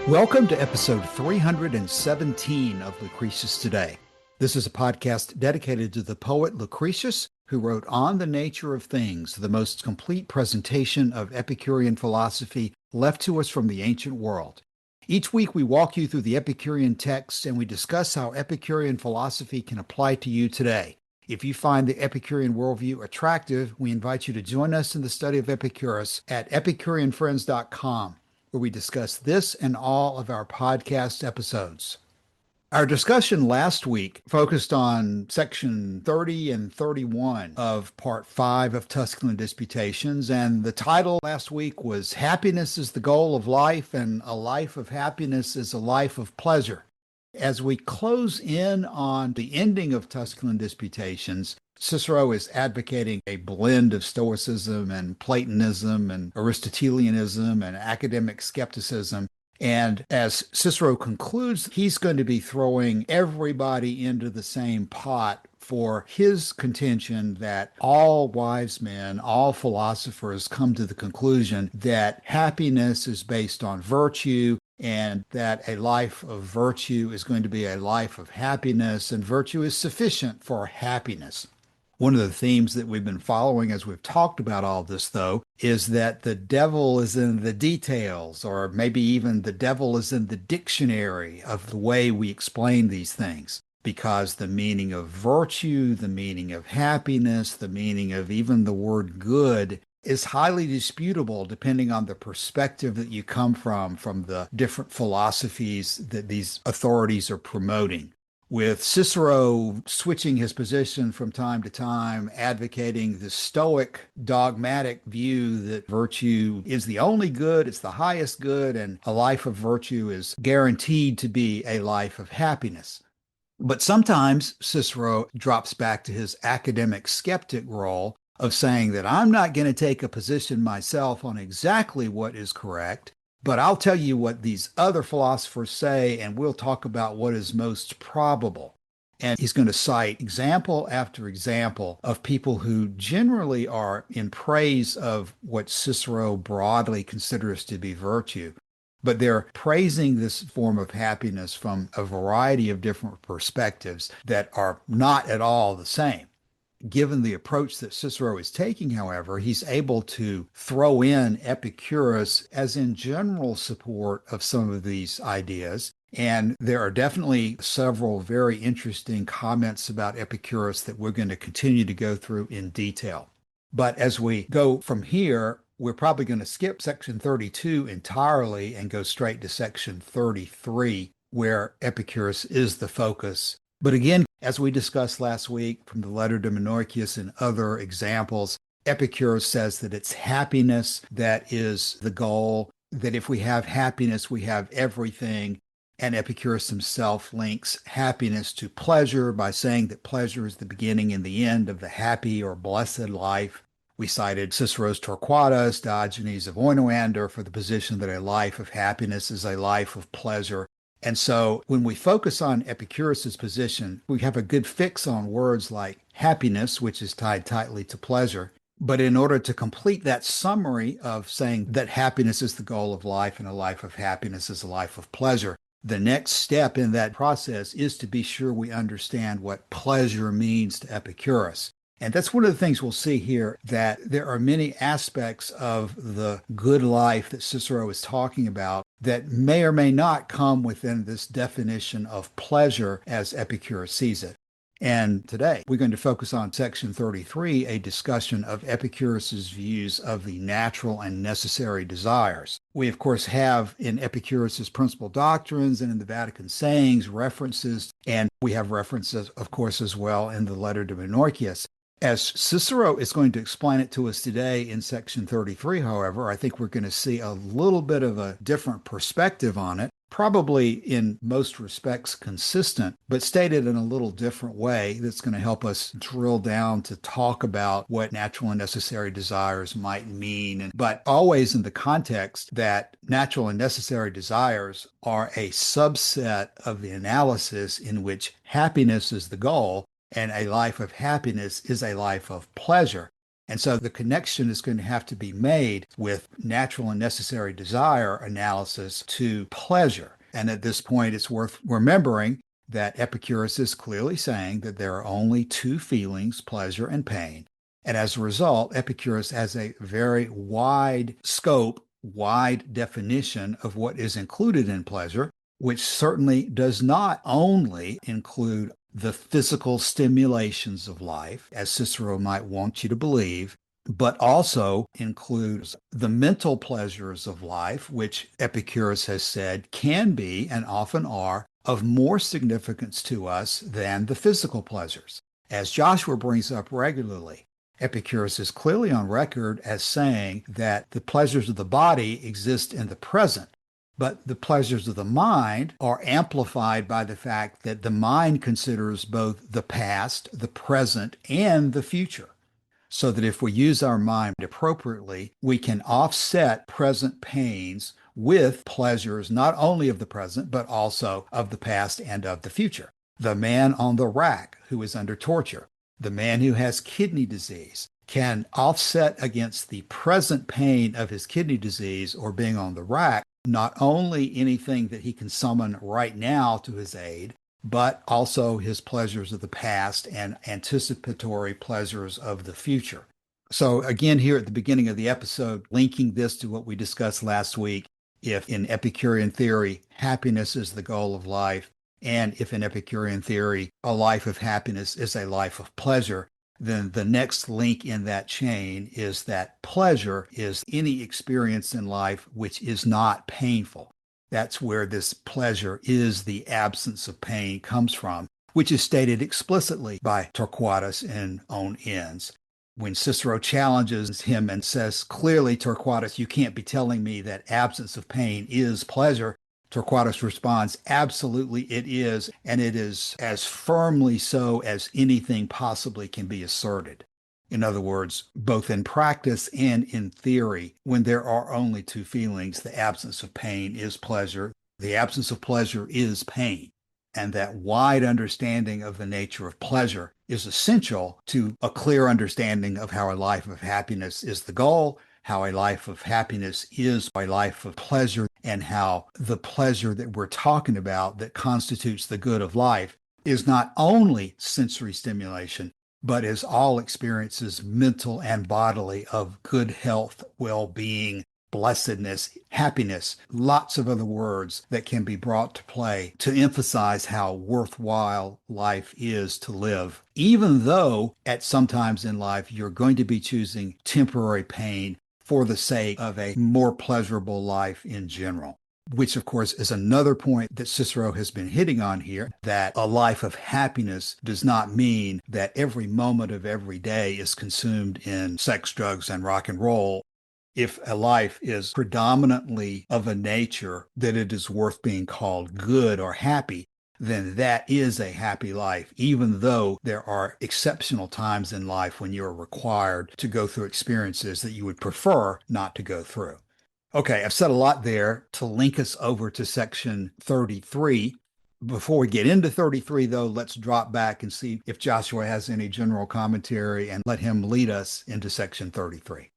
Welcome to episode 317 of Lucretius Today. This is a podcast dedicated to the poet Lucretius, who wrote On the Nature of Things, the most complete presentation of Epicurean philosophy left to us from the ancient world. Each week we walk you through the Epicurean texts and we discuss how Epicurean philosophy can apply to you today. If you find the Epicurean worldview attractive, we invite you to join us in the study of Epicurus at epicureanfriends.com, where we discuss this and all of our podcast episodes. Our discussion last week focused on section 30 and 31 of part 5 of Tusculan Disputations, and the title last week was Happiness is the Goal of Life, and a Life of Happiness is a Life of Pleasure. As we close in on the ending of Tusculan Disputations, Cicero is advocating a blend of Stoicism and Platonism and Aristotelianism and academic skepticism. And as Cicero concludes, he's going to be throwing everybody into the same pot for his contention that all wise men, all philosophers come to the conclusion that happiness is based on virtue, and that a life of virtue is going to be a life of happiness, and virtue is sufficient for happiness. One of the themes that we've been following as we've talked about all this, though, is that the devil is in the details, or maybe even the devil is in the dictionary of the way we explain these things, because the meaning of virtue, the meaning of happiness, the meaning of even the word good is highly disputable depending on the perspective that you come from the different philosophies that these authorities are promoting. With Cicero switching his position from time to time, advocating the Stoic dogmatic view that virtue is the only good, it's the highest good, and a life of virtue is guaranteed to be a life of happiness. But sometimes Cicero drops back to his academic skeptic role of saying that I'm not going to take a position myself on exactly what is correct, but I'll tell you what these other philosophers say, and we'll talk about what is most probable. And he's going to cite example after example of people who generally are in praise of what Cicero broadly considers to be virtue, but they're praising this form of happiness from a variety of different perspectives that are not at all the same. Given the approach that Cicero is taking, however, he's able to throw in Epicurus as in general support of some of these ideas. And there are definitely several very interesting comments about Epicurus that we're going to continue to go through in detail. But as we go from here, we're probably going to skip section 32 entirely and go straight to section 33, where Epicurus is the focus. But again, as we discussed last week from the letter to Menorchius and other examples, Epicurus says that it's happiness that is the goal, that if we have happiness, we have everything. And Epicurus himself links happiness to pleasure by saying that pleasure is the beginning and the end of the happy or blessed life. We cited Cicero's Torquatus, Diogenes of Oinoander for the position that a life of happiness is a life of pleasure. And so when we focus on Epicurus's position, we have a good fix on words like happiness, which is tied tightly to pleasure. But in order to complete that summary of saying that happiness is the goal of life and a life of happiness is a life of pleasure, the next step in that process is to be sure we understand what pleasure means to Epicurus. And that's one of the things we'll see here, that there are many aspects of the good life that Cicero is talking about that may or may not come within this definition of pleasure as Epicurus sees it. And today we're going to focus on section 33, a discussion of Epicurus's views of the natural and necessary desires. We, of course, have in Epicurus's principal doctrines and in the Vatican sayings references, and we have references, of course, as well in the letter to Menorchius. As Cicero is going to explain it to us today in section 33, however, I think we're going to see a little bit of a different perspective on it, probably in most respects consistent, but stated in a little different way that's going to help us drill down to talk about what natural and necessary desires might mean, but always in the context that natural and necessary desires are a subset of the analysis in which happiness is the goal, and a life of happiness is a life of pleasure. And so the connection is going to have to be made with natural and necessary desire analysis to pleasure. And at this point, it's worth remembering that Epicurus is clearly saying that there are only two feelings, pleasure and pain. And as a result, Epicurus has a very wide scope, wide definition of what is included in pleasure, which certainly does not only include the physical stimulations of life, as Cicero might want you to believe, but also includes the mental pleasures of life, which Epicurus has said can be and often are of more significance to us than the physical pleasures. As Joshua brings up regularly, Epicurus is clearly on record as saying that the pleasures of the body exist in the present, but the pleasures of the mind are amplified by the fact that the mind considers both the past, the present, and the future. So that if we use our mind appropriately, we can offset present pains with pleasures not only of the present, but also of the past and of the future. The man on the rack who is under torture, the man who has kidney disease, can offset against the present pain of his kidney disease or being on the rack not only anything that he can summon right now to his aid, but also his pleasures of the past and anticipatory pleasures of the future. So again, here at the beginning of the episode, linking this to what we discussed last week, if in Epicurean theory, happiness is the goal of life, and if in Epicurean theory, a life of happiness is a life of pleasure, then the next link in that chain is that pleasure is any experience in life which is not painful. That's where this pleasure is the absence of pain comes from, which is stated explicitly by Torquatus in On Ends. When Cicero challenges him and says, clearly, Torquatus, you can't be telling me that absence of pain is pleasure, Torquatus responds, absolutely it is, and it is as firmly so as anything possibly can be asserted. In other words, both in practice and in theory, when there are only two feelings, the absence of pain is pleasure, the absence of pleasure is pain. And that wide understanding of the nature of pleasure is essential to a clear understanding of how a life of happiness is the goal, how a life of happiness is a life of pleasure, and how the pleasure that we're talking about that constitutes the good of life is not only sensory stimulation, but is all experiences, mental and bodily, of good health, well-being, blessedness, happiness, lots of other words that can be brought to play to emphasize how worthwhile life is to live, even though at some times in life you're going to be choosing temporary pain for the sake of a more pleasurable life in general. Which, of course, is another point that Cicero has been hitting on here, that a life of happiness does not mean that every moment of every day is consumed in sex, drugs, and rock and roll. If a life is predominantly of a nature that it is worth being called good or happy, then that is a happy life, even though there are exceptional times in life when you're required to go through experiences that you would prefer not to go through. Okay, I've said a lot there to link us over to section 33. Before we get into 33, though, let's drop back and see if Joshua has any general commentary and let him lead us into section 33.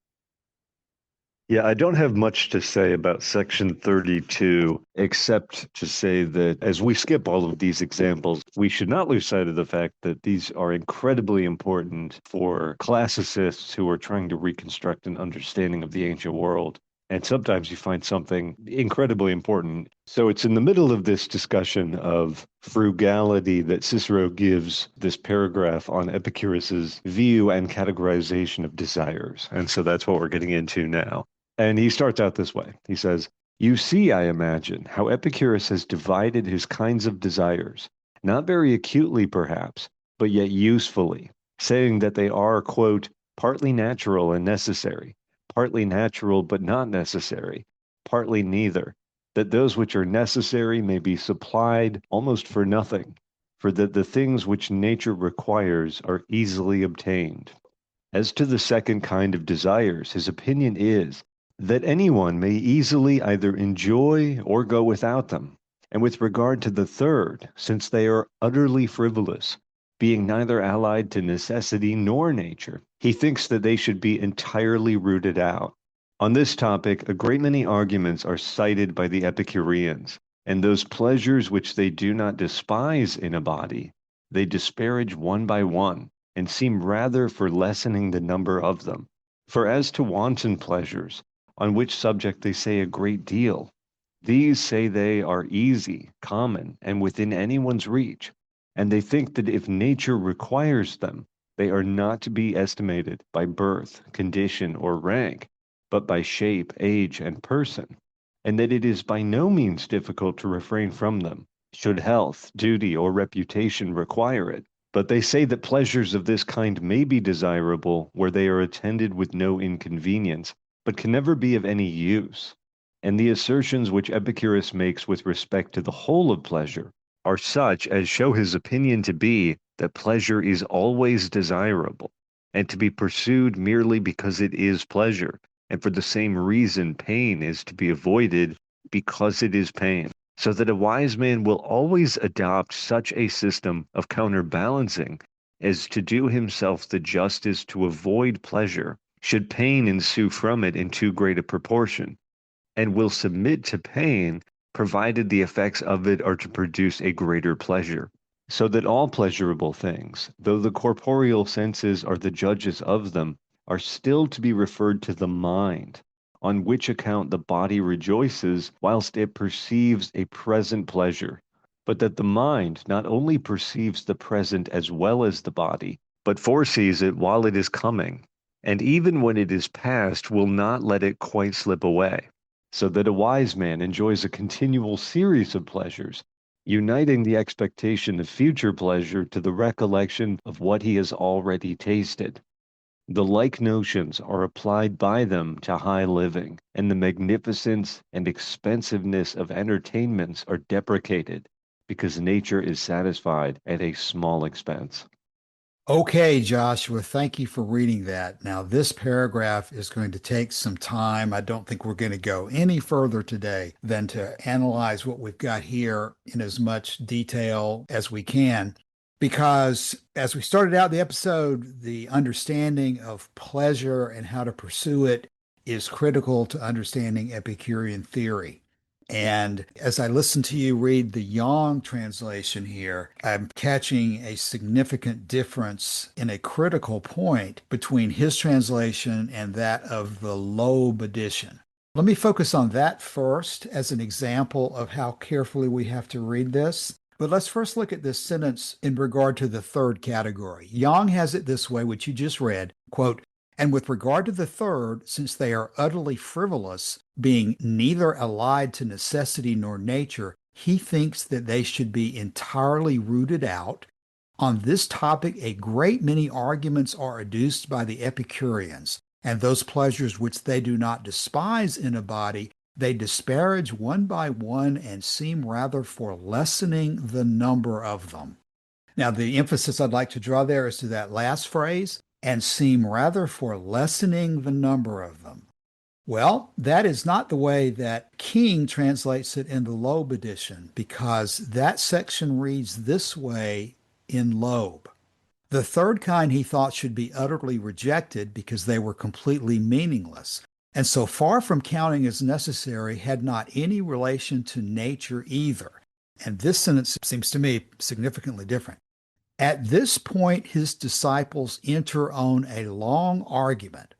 Yeah, I don't have much to say about section 32, except to say that as we skip all of these examples, we should not lose sight of the fact that these are incredibly important for classicists who are trying to reconstruct an understanding of the ancient world. And sometimes you find something incredibly important. So it's in the middle of this discussion of frugality that Cicero gives this paragraph on Epicurus's view and categorization of desires. And so that's what we're getting into now. And he starts out this way. He says, "You see, I imagine, how Epicurus has divided his kinds of desires, not very acutely perhaps, but yet usefully, saying that they are, quote, partly natural and necessary, partly natural but not necessary, partly neither, that those which are necessary may be supplied almost for nothing, for that the things which nature requires are easily obtained. As to the second kind of desires, his opinion is that anyone may easily either enjoy or go without them. And with regard to the third, since they are utterly frivolous, being neither allied to necessity nor nature. He thinks that they should be entirely rooted out. On this topic, a great many arguments are cited by the Epicureans, and those pleasures which they do not despise in a body, they disparage one by one, and seem rather for lessening the number of them. For as to wanton pleasures, on which subject they say a great deal, these say they are easy, common, and within anyone's reach, and they think that if nature requires them, they are not to be estimated by birth, condition, or rank, but by shape, age, and person, and that it is by no means difficult to refrain from them, should health, duty, or reputation require it. But they say that pleasures of this kind may be desirable where they are attended with no inconvenience, but can never be of any use. And the assertions which Epicurus makes with respect to the whole of pleasure are such as show his opinion to be that pleasure is always desirable, and to be pursued merely because it is pleasure, and for the same reason pain is to be avoided because it is pain. So that a wise man will always adopt such a system of counterbalancing as to do himself the justice to avoid pleasure, should pain ensue from it in too great a proportion, and will submit to pain, provided the effects of it are to produce a greater pleasure. So that all pleasurable things, though the corporeal senses are the judges of them, are still to be referred to the mind, on which account the body rejoices whilst it perceives a present pleasure, but that the mind not only perceives the present as well as the body, but foresees it while it is coming, and even when it is past will not let it quite slip away, so that a wise man enjoys a continual series of pleasures, uniting the expectation of future pleasure to the recollection of what he has already tasted. The like notions are applied by them to high living, and the magnificence and expensiveness of entertainments are deprecated, because nature is satisfied at a small expense. Okay, Joshua, thank you for reading that. Now, this paragraph is going to take some time. I don't think we're going to go any further today than to analyze what we've got here in as much detail as we can. Because as we started out the episode, the understanding of pleasure and how to pursue it is critical to understanding Epicurean theory. And as I listen to you read the Yang translation here, I'm catching a significant difference in a critical point between his translation and that of the Loeb edition. Let me focus on that first as an example of how carefully we have to read this. But let's first look at this sentence in regard to the third category. Yang has it this way, which you just read, quote, "And with regard to the third, since they are utterly frivolous, being neither allied to necessity nor nature, he thinks that they should be entirely rooted out. On this topic, a great many arguments are adduced by the Epicureans, and those pleasures which they do not despise in a body, they disparage one by one and seem rather for lessening the number of them." Now, the emphasis I'd like to draw there is to that last phrase, "and seem rather for lessening the number of them." Well, that is not the way that King translates it in the Loeb edition, because that section reads this way in Loeb. The third kind he thought should be utterly rejected because they were completely meaningless, and so far from counting as necessary, had not any relation to nature either. And this sentence seems to me significantly different. At this point, his disciples enter on a long argument,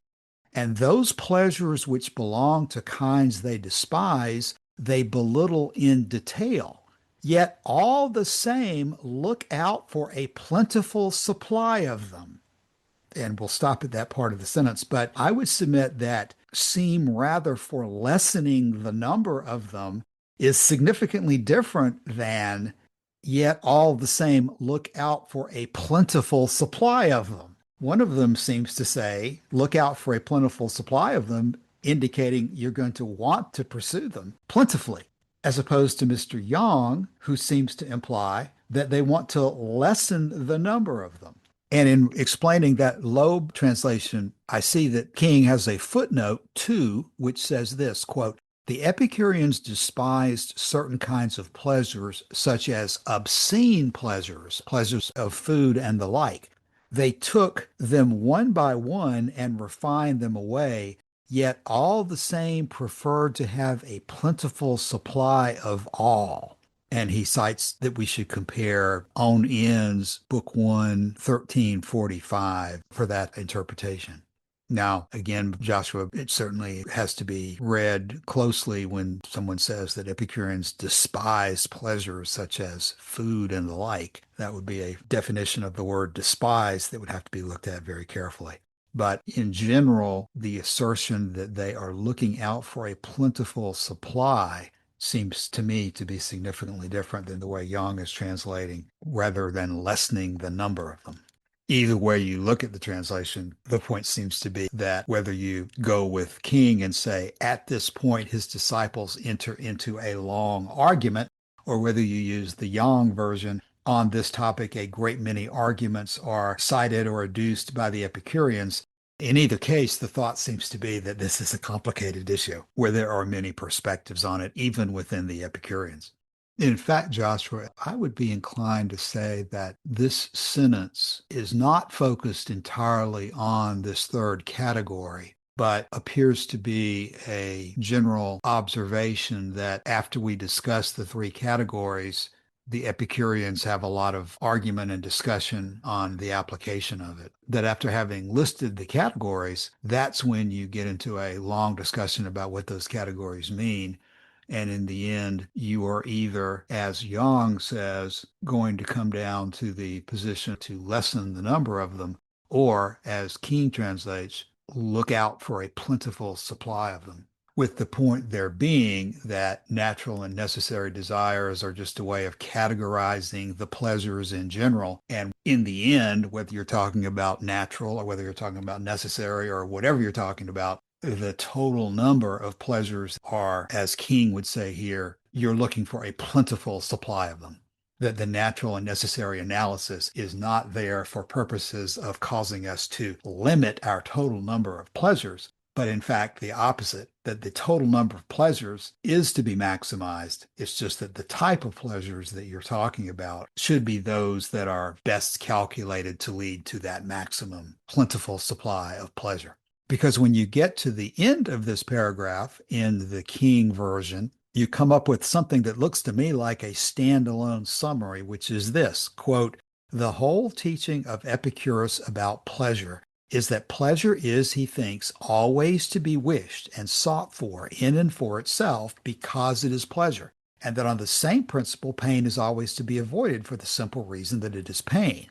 and those pleasures which belong to kinds they despise, they belittle in detail, yet all the same look out for a plentiful supply of them. And we'll stop at that part of the sentence, but I would submit that seem rather for lessening the number of them is significantly different than yet all the same look out for a plentiful supply of them. One of them seems to say, look out for a plentiful supply of them, indicating you're going to want to pursue them plentifully, as opposed to Mr. Yang, who seems to imply that they want to lessen the number of them. And in explaining that Loeb translation, I see that King has a footnote too, which says this, quote, The Epicureans despised certain kinds of pleasures, such as obscene pleasures, pleasures of food and the like. They took them one by one and refined them away, yet all the same preferred to have a plentiful supply of all. And he cites that we should compare On End's Book 1, 1345 for that interpretation. Now, again, Joshua, it certainly has to be read closely when someone says that Epicureans despise pleasures such as food and the like. That would be a definition of the word despise that would have to be looked at very carefully. But in general, the assertion that they are looking out for a plentiful supply seems to me to be significantly different than the way Young is translating, rather than lessening the number of them. Either way you look at the translation, the point seems to be that whether you go with King and say, at this point, his disciples enter into a long argument, or whether you use the Yang version, on this topic, a great many arguments are cited or adduced by the Epicureans. In either case, the thought seems to be that this is a complicated issue where there are many perspectives on it, even within the Epicureans. In fact, Joshua, I would be inclined to say that this sentence is not focused entirely on this third category, but appears to be a general observation that after we discuss the three categories, the Epicureans have a lot of argument and discussion on the application of it. That after having listed the categories, that's when you get into a long discussion about what those categories mean. And in the end, you are either, as Young says, going to come down to the position to lessen the number of them, or, as Keene translates, look out for a plentiful supply of them. With the point there being that natural and necessary desires are just a way of categorizing the pleasures in general. And in the end, whether you're talking about natural or whether you're talking about necessary or whatever you're talking about, the total number of pleasures are, as King would say here, you're looking for a plentiful supply of them. That the natural and necessary analysis is not there for purposes of causing us to limit our total number of pleasures, but in fact the opposite, that the total number of pleasures is to be maximized. It's just that the type of pleasures that you're talking about should be those that are best calculated to lead to that maximum plentiful supply of pleasure. Because when you get to the end of this paragraph in the King version, you come up with something that looks to me like a standalone summary, which is this, quote, "The whole teaching of Epicurus about pleasure is that pleasure is, he thinks, always to be wished and sought for in and for itself because it is pleasure, and that on the same principle pain is always to be avoided for the simple reason that it is pain.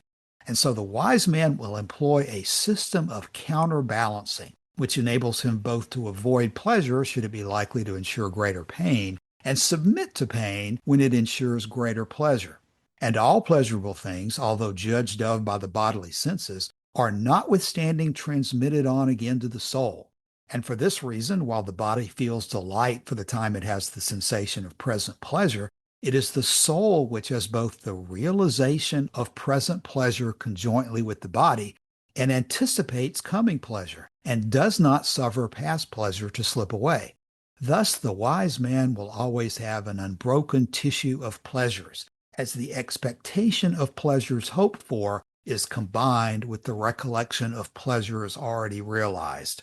And so the wise man will employ a system of counterbalancing, which enables him both to avoid pleasure should it be likely to ensure greater pain, and submit to pain when it ensures greater pleasure. And all pleasurable things, although judged of by the bodily senses, are notwithstanding transmitted on again to the soul. And for this reason, while the body feels delight for the time it has the sensation of present pleasure, it is the soul which has both the realization of present pleasure conjointly with the body and anticipates coming pleasure and does not suffer past pleasure to slip away. Thus, the wise man will always have an unbroken tissue of pleasures, as the expectation of pleasures hoped for is combined with the recollection of pleasures already realized."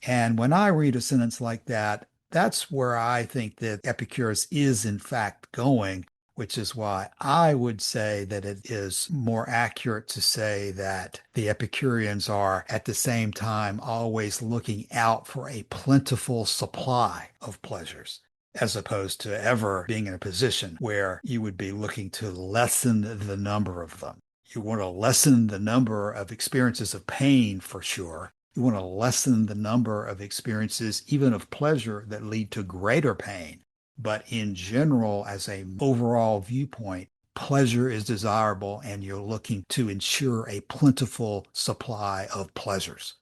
And when I read a sentence like that, that's where I think that Epicurus is in fact going, which is why I would say that it is more accurate to say that the Epicureans are at the same time always looking out for a plentiful supply of pleasures, as opposed to ever being in a position where you would be looking to lessen the number of them. You want to lessen the number of experiences of pain for sure. You want to lessen the number of experiences, even of pleasure, that lead to greater pain. But in general, as an overall viewpoint, pleasure is desirable and you're looking to ensure a plentiful supply of pleasures.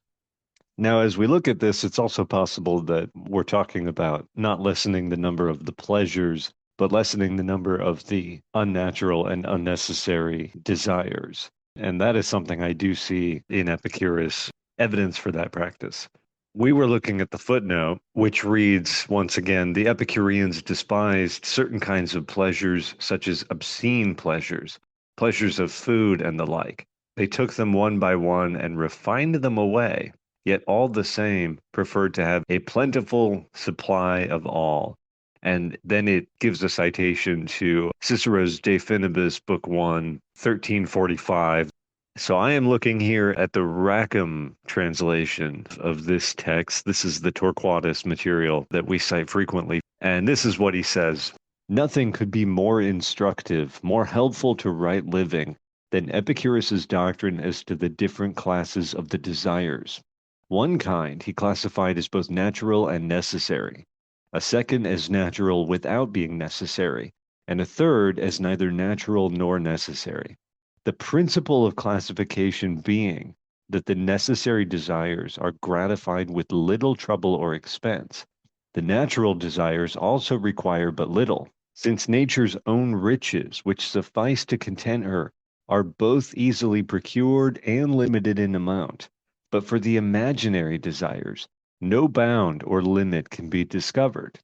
Now, as we look at this, it's also possible that we're talking about not lessening the number of the pleasures, but lessening the number of the unnatural and unnecessary desires. And that is something I do see in Epicurus, evidence for that practice. We were looking at the footnote, which reads, once again, the Epicureans despised certain kinds of pleasures, such as obscene pleasures, pleasures of food and the like. They took them one by one and refined them away, yet all the same preferred to have a plentiful supply of all. And then it gives a citation to Cicero's De Finibus, Book 1, 1345. So I am looking here at the Rackham translation of this text. This is the Torquatus material that we cite frequently. And this is what he says. Nothing could be more instructive, more helpful to right living than Epicurus's doctrine as to the different classes of the desires. One kind he classified as both natural and necessary, a second as natural without being necessary, and a third as neither natural nor necessary. The principle of classification being that the necessary desires are gratified with little trouble or expense. The natural desires also require but little, since nature's own riches, which suffice to content her, are both easily procured and limited in amount. But for the imaginary desires, no bound or limit can be discovered.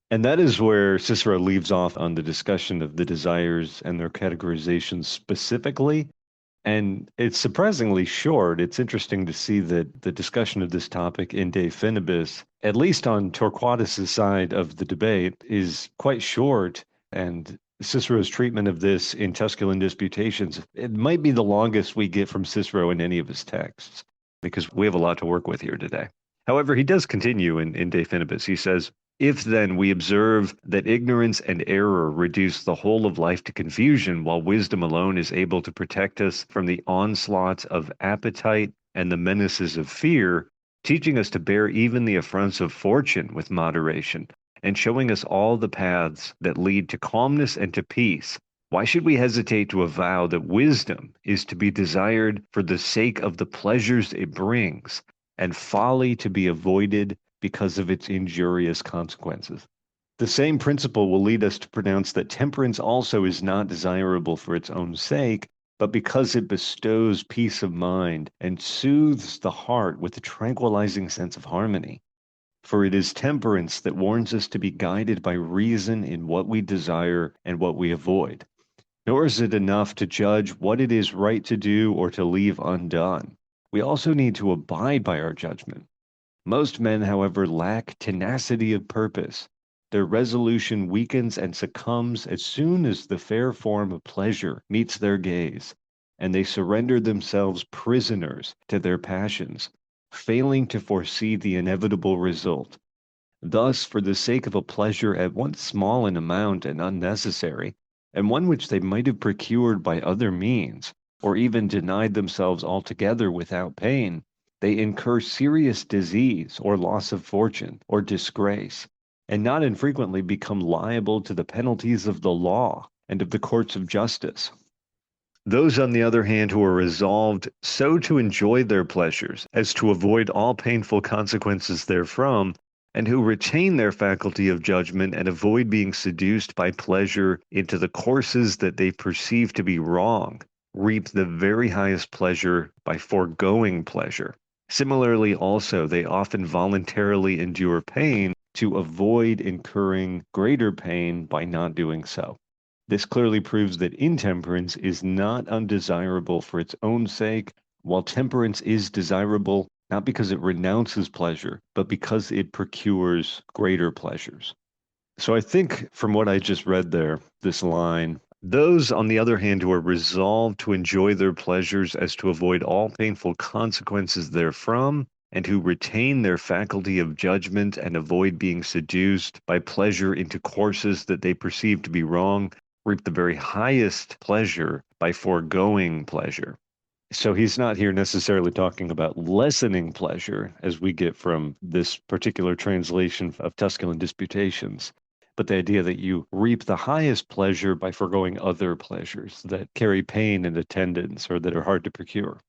And that is where Cicero leaves off on the discussion of the desires and their categorization specifically. And it's surprisingly short. It's interesting to see that the discussion of this topic in De Finibus, at least on Torquatus's side of the debate, is quite short. And Cicero's treatment of this in Tusculan Disputations, it might be the longest we get from Cicero in any of his texts, because we have a lot to work with here today. However, he does continue in De Finibus. He says, if then we observe that ignorance and error reduce the whole of life to confusion, while wisdom alone is able to protect us from the onslaughts of appetite and the menaces of fear, teaching us to bear even the affronts of fortune with moderation, and showing us all the paths that lead to calmness and to peace, why should we hesitate to avow that wisdom is to be desired for the sake of the pleasures it brings, and folly to be avoided because of its injurious consequences? The same principle will lead us to pronounce that temperance also is not desirable for its own sake, but because it bestows peace of mind and soothes the heart with a tranquilizing sense of harmony. For it is temperance that warns us to be guided by reason in what we desire and what we avoid. Nor is it enough to judge what it is right to do or to leave undone. We also need to abide by our judgment. Most men, however, lack tenacity of purpose. Their resolution weakens and succumbs as soon as the fair form of pleasure meets their gaze, and they surrender themselves prisoners to their passions, failing to foresee the inevitable result. Thus, for the sake of a pleasure at once small in amount and unnecessary, and one which they might have procured by other means, or even denied themselves altogether without pain, they incur serious disease or loss of fortune or disgrace, and not infrequently become liable to the penalties of the law and of the courts of justice. Those, on the other hand, who are resolved so to enjoy their pleasures as to avoid all painful consequences therefrom, and who retain their faculty of judgment and avoid being seduced by pleasure into the courses that they perceive to be wrong, reap the very highest pleasure by foregoing pleasure. Similarly, also, they often voluntarily endure pain to avoid incurring greater pain by not doing so. This clearly proves that intemperance is not undesirable for its own sake, while temperance is desirable not because it renounces pleasure, but because it procures greater pleasures. So I think from what I just read there, this line, those, on the other hand, who are resolved to enjoy their pleasures as to avoid all painful consequences therefrom, and who retain their faculty of judgment and avoid being seduced by pleasure into courses that they perceive to be wrong, reap the very highest pleasure by foregoing pleasure. So he's not here necessarily talking about lessening pleasure, as we get from this particular translation of Tusculan Disputations, but the idea that you reap the highest pleasure by foregoing other pleasures that carry pain in attendance or that are hard to procure.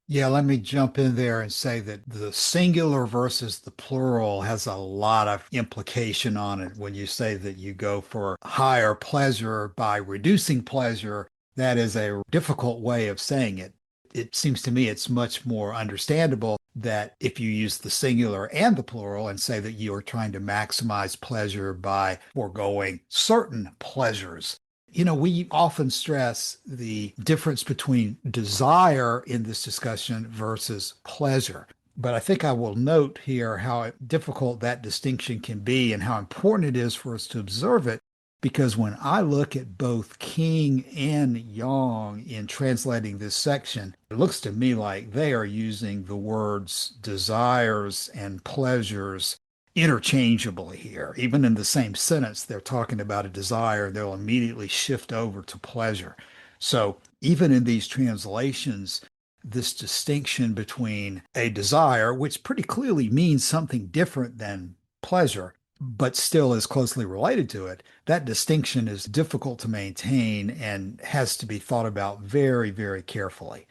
Yeah, let me jump in there and say that the singular versus the plural has a lot of implication on it. When you say that you go for higher pleasure by reducing pleasure, that is a difficult way of saying it. It seems to me it's much more understandable that if you use the singular and the plural and say that you are trying to maximize pleasure by foregoing certain pleasures. We often stress the difference between desire in this discussion versus pleasure. But I think I will note here how difficult that distinction can be and how important it is for us to observe it. Because when I look at both King and Yang in translating this section, it looks to me like they are using the words desires and pleasures interchangeably here. Even in the same sentence, they're talking about a desire, they'll immediately shift over to pleasure. So even in these translations, this distinction between a desire, which pretty clearly means something different than pleasure, but still is closely related to it, that distinction is difficult to maintain and has to be thought about very, very carefully.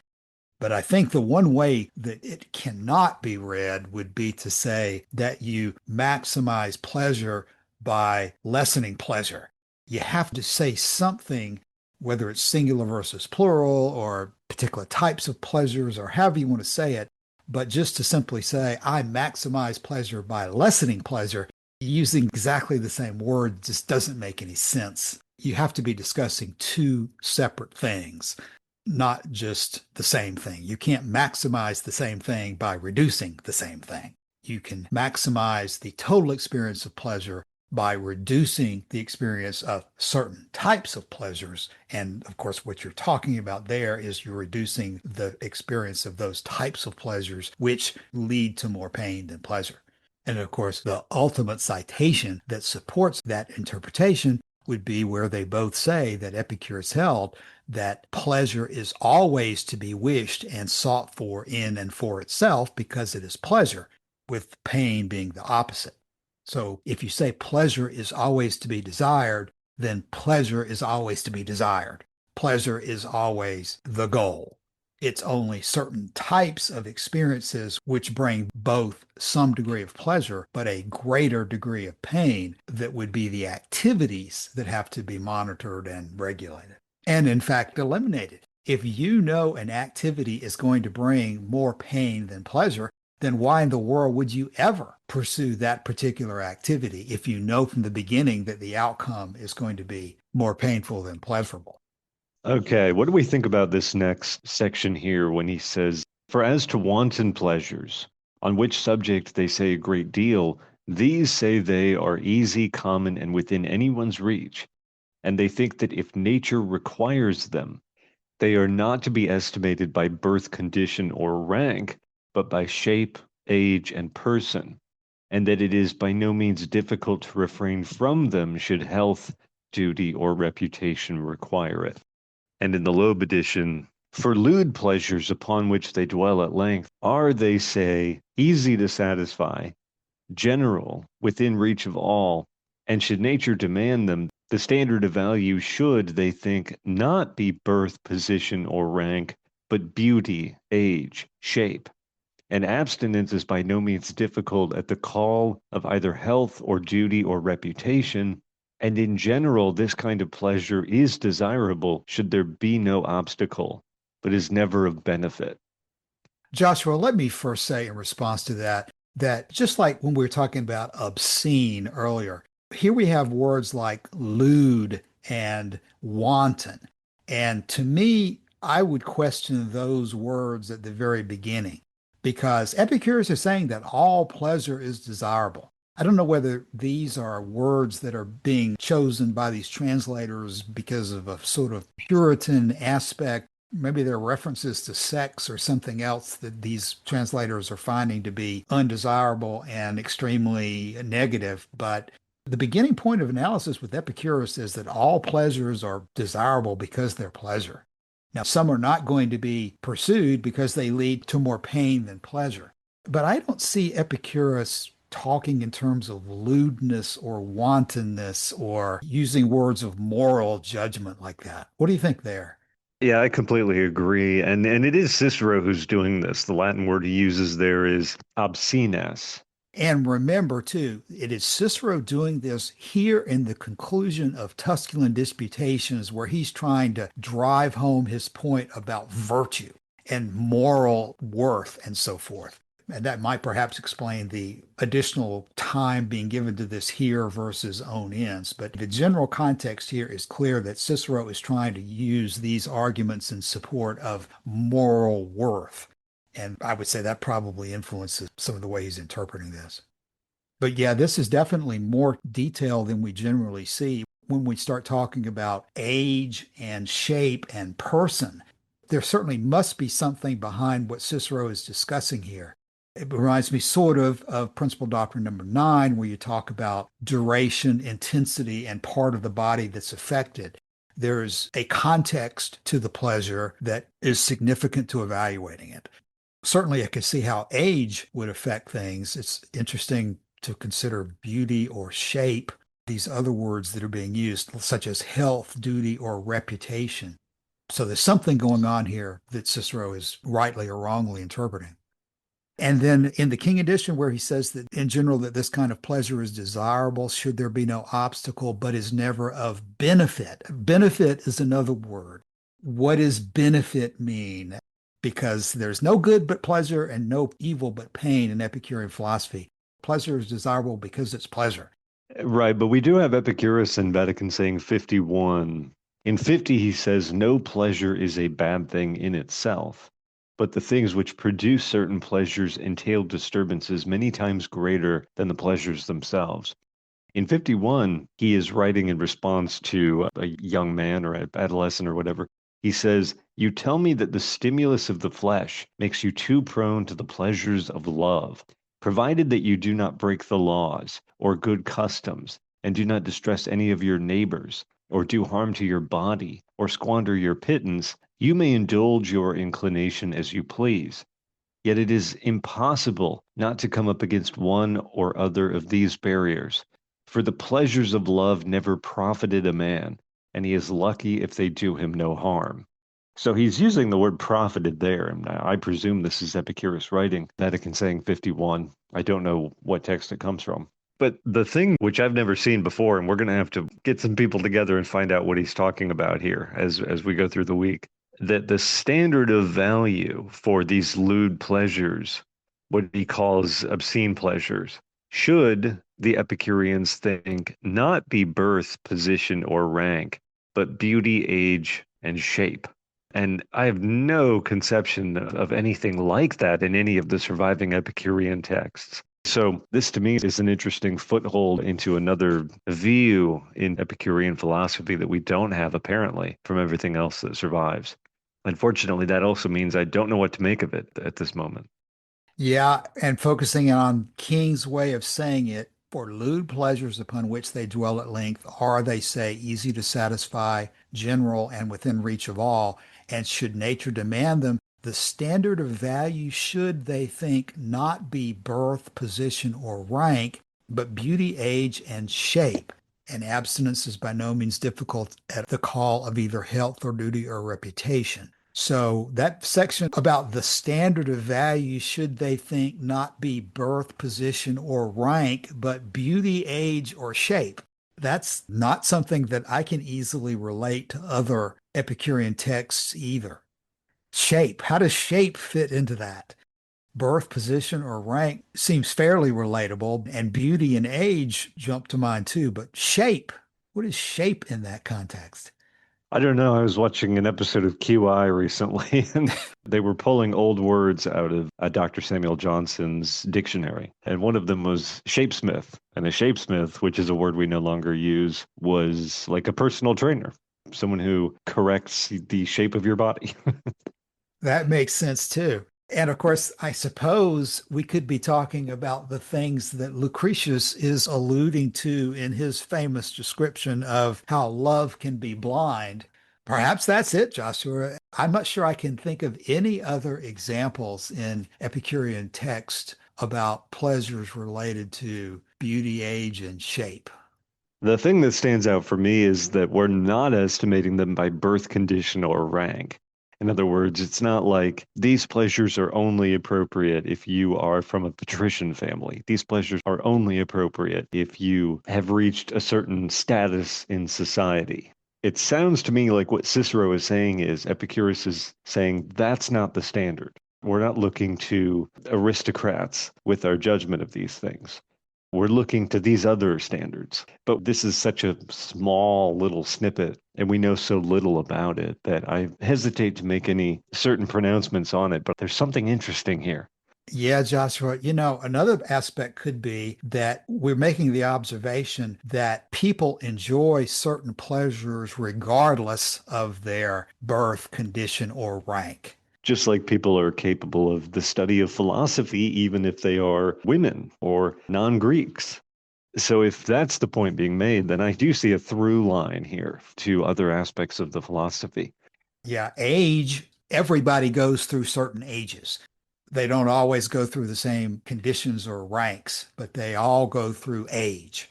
But I think the one way that it cannot be read would be to say that you maximize pleasure by lessening pleasure. You have to say something, whether it's singular versus plural or particular types of pleasures or however you want to say it. But just to simply say, I maximize pleasure by lessening pleasure, using exactly the same word just doesn't make any sense. You have to be discussing two separate things, not just the same thing. You can't maximize the same thing by reducing the same thing. You can maximize the total experience of pleasure by reducing the experience of certain types of pleasures. And of course, what you're talking about there is you're reducing the experience of those types of pleasures, which lead to more pain than pleasure. And of course, the ultimate citation that supports that interpretation would be where they both say that Epicurus held that pleasure is always to be wished and sought for in and for itself because it is pleasure, with pain being the opposite. So if you say pleasure is always to be desired, then pleasure is always to be desired. Pleasure is always the goal. It's only certain types of experiences which bring both some degree of pleasure, but a greater degree of pain that would be the activities that have to be monitored and regulated. And in fact, eliminated. If you know an activity is going to bring more pain than pleasure, then why in the world would you ever pursue that particular activity if you know from the beginning that the outcome is going to be more painful than pleasurable? Okay, what do we think about this next section here when he says, "For as to wanton pleasures, on which subject they say a great deal, these say they are easy, common, and within anyone's reach, and they think that if nature requires them, they are not to be estimated by birth, condition, or rank, but by shape, age, and person, and that it is by no means difficult to refrain from them should health, duty, or reputation require it." And in the Loeb edition, "For lewd pleasures upon which they dwell at length are, they say, easy to satisfy, general, within reach of all, and should nature demand them, the standard of value should, they think, not be birth, position, or rank, but beauty, age, shape. And abstinence is by no means difficult at the call of either health or duty or reputation. And in general, this kind of pleasure is desirable should there be no obstacle, but is never of benefit." Joshua, let me first say in response to that, that just like when we were talking about obscene earlier, here we have words like lewd and wanton. And to me, I would question those words at the very beginning because Epicurus is saying that all pleasure is desirable. I don't know whether these are words that are being chosen by these translators because of a sort of Puritan aspect. Maybe they're references to sex or something else that these translators are finding to be undesirable and extremely negative. But the beginning point of analysis with Epicurus is that all pleasures are desirable because they're pleasure. Now, some are not going to be pursued because they lead to more pain than pleasure. But I don't see Epicurus talking in terms of lewdness or wantonness or using words of moral judgment like that. What do you think there? Yeah, I completely agree. And it is Cicero who's doing this. The Latin word he uses there is obscenas. And remember, too, it is Cicero doing this here in the conclusion of Tusculan Disputations, where he's trying to drive home his point about virtue and moral worth and so forth. And that might perhaps explain the additional time being given to this here versus own ends. But the general context here is clear that Cicero is trying to use these arguments in support of moral worth. And I would say that probably influences some of the way he's interpreting this. But yeah, this is definitely more detailed than we generally see when we start talking about age and shape and person. There certainly must be something behind what Cicero is discussing here. It reminds me sort of principle doctrine number 9, where you talk about duration, intensity, and part of the body that's affected. There's a context to the pleasure that is significant to evaluating it. Certainly, I can see how age would affect things. It's interesting to consider beauty or shape, these other words that are being used, such as health, duty, or reputation. So there's something going on here that Cicero is rightly or wrongly interpreting. And then in the King edition, where he says that in general that this kind of pleasure is desirable, should there be no obstacle, but is never of benefit. Benefit is another word. What does benefit mean? Because there's no good but pleasure and no evil but pain in Epicurean philosophy. Pleasure is desirable because it's pleasure. Right, but we do have Epicurus in Vatican saying 51. In 50, he says, no pleasure is a bad thing in itself, but the things which produce certain pleasures entail disturbances many times greater than the pleasures themselves. In 51, he is writing in response to a young man or an adolescent or whatever. He says, you tell me that the stimulus of the flesh makes you too prone to the pleasures of love, provided that you do not break the laws or good customs, and do not distress any of your neighbors, or do harm to your body, or squander your pittance, you may indulge your inclination as you please. Yet it is impossible not to come up against one or other of these barriers. For the pleasures of love never profited a man, and he is lucky if they do him no harm. So he's using the word profited there, and I presume this is Epicurus writing, Vatican saying 51. I don't know what text it comes from. But the thing which I've never seen before, and we're going to have to get some people together and find out what he's talking about here as we go through the week, that the standard of value for these lewd pleasures, what he calls obscene pleasures, should the Epicureans think not be birth, position, or rank, but beauty, age, and shape. And I have no conception of anything like that in any of the surviving Epicurean texts. So this to me is an interesting foothold into another view in Epicurean philosophy that we don't have apparently from everything else that survives. Unfortunately, that also means I don't know what to make of it at this moment. Yeah, and focusing on King's way of saying it, for lewd pleasures upon which they dwell at length are, they say, easy to satisfy, general, and within reach of all, and should nature demand them, the standard of value should, they think, not be birth, position, or rank, but beauty, age, and shape. And abstinence is by no means difficult at the call of either health or duty or reputation. So that section about the standard of value should, they think, not be birth, position, or rank, but beauty, age, or shape. That's not something that I can easily relate to other Epicurean texts either. Shape, how does shape fit into that? Birth, position, or rank seems fairly relatable, and beauty and age jump to mind too, but shape, what is shape in that context? I don't know. I was watching an episode of QI recently, and they were pulling old words out of Dr. Samuel Johnson's dictionary. And one of them was shapesmith. And a shapesmith, which is a word we no longer use, was like a personal trainer, someone who corrects the shape of your body. That makes sense too. And of course, I suppose we could be talking about the things that Lucretius is alluding to in his famous description of how love can be blind. Perhaps that's it, Joshua. I'm not sure I can think of any other examples in Epicurean text about pleasures related to beauty, age, and shape. The thing that stands out for me is that we're not estimating them by birth condition or rank. In other words, it's not like these pleasures are only appropriate if you are from a patrician family. These pleasures are only appropriate if you have reached a certain status in society. It sounds to me like what Cicero is saying is Epicurus is saying that's not the standard. We're not looking to aristocrats with our judgment of these things. We're looking to these other standards. But this is such a small little snippet, and we know so little about it that I hesitate to make any certain pronouncements on it. But there's something interesting here. Yeah, Joshua, another aspect could be that we're making the observation that people enjoy certain pleasures regardless of their birth, condition, or rank. Just like people are capable of the study of philosophy, even if they are women or non-Greeks. So if that's the point being made, then I do see a through line here to other aspects of the philosophy. Yeah, age, everybody goes through certain ages. They don't always go through the same conditions or ranks, but they all go through age.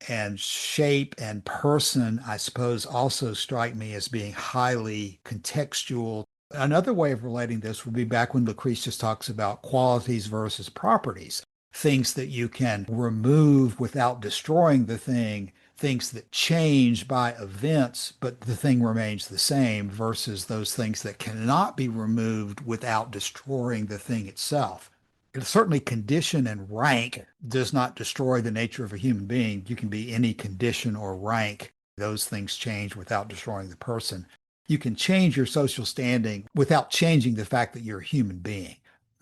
And shape and person, I suppose, also strike me as being highly contextual. Another way of relating this would be back when Lucretius talks about qualities versus properties, things that you can remove without destroying the thing, things that change by events, but the thing remains the same, versus those things that cannot be removed without destroying the thing itself. Certainly, condition and rank does not destroy the nature of a human being. You can be any condition or rank. Those things change without destroying the person. You can change your social standing without changing the fact that you're a human being.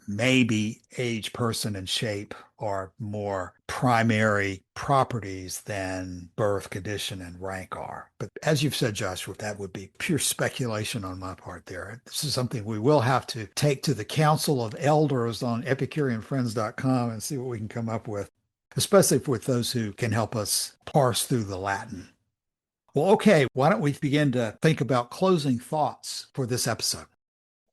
Maybe age, person, and shape are more primary properties than birth, condition, and rank are. But as you've said, Joshua, that would be pure speculation on my part there. This is something we will have to take to the Council of Elders on EpicureanFriends.com and see what we can come up with, especially with those who can help us parse through the Latin. Well, okay, why don't we begin to think about closing thoughts for this episode?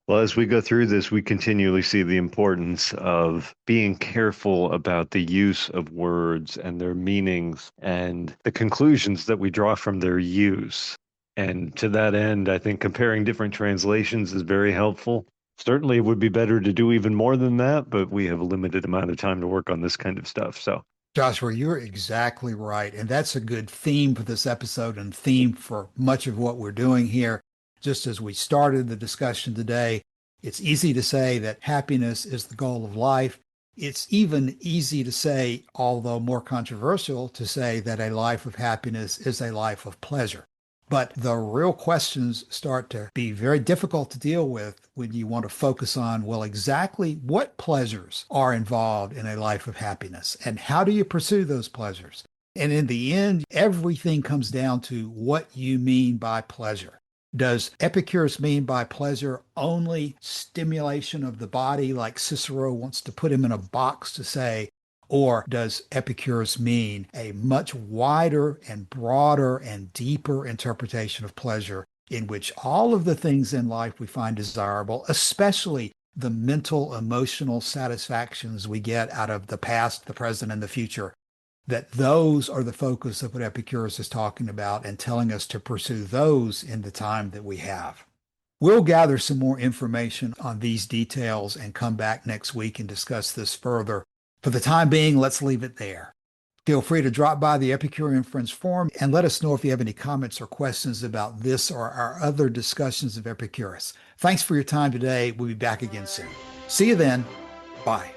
Well, as we go through this, we continually see the importance of being careful about the use of words and their meanings and the conclusions that we draw from their use. And to that end, I think comparing different translations is very helpful. Certainly, it would be better to do even more than that, but we have a limited amount of time to work on this kind of stuff. So, Joshua, you're exactly right. And that's a good theme for this episode and theme for much of what we're doing here. Just as we started the discussion today, it's easy to say that happiness is the goal of life. It's even easy to say, although more controversial, to say that a life of happiness is a life of pleasure. But the real questions start to be very difficult to deal with when you want to focus on, well, exactly what pleasures are involved in a life of happiness and how do you pursue those pleasures? And in the end, everything comes down to what you mean by pleasure. Does Epicurus mean by pleasure only stimulation of the body, like Cicero wants to put him in a box to say, or does Epicurus mean a much wider and broader and deeper interpretation of pleasure in which all of the things in life we find desirable, especially the mental, emotional satisfactions we get out of the past, the present, and the future, that those are the focus of what Epicurus is talking about and telling us to pursue those in the time that we have. We'll gather some more information on these details and come back next week and discuss this further. For the time being, let's leave it there. Feel free to drop by the Epicurean Friends Forum and let us know if you have any comments or questions about this or our other discussions of Epicurus. Thanks for your time today. We'll be back again soon. See you then. Bye.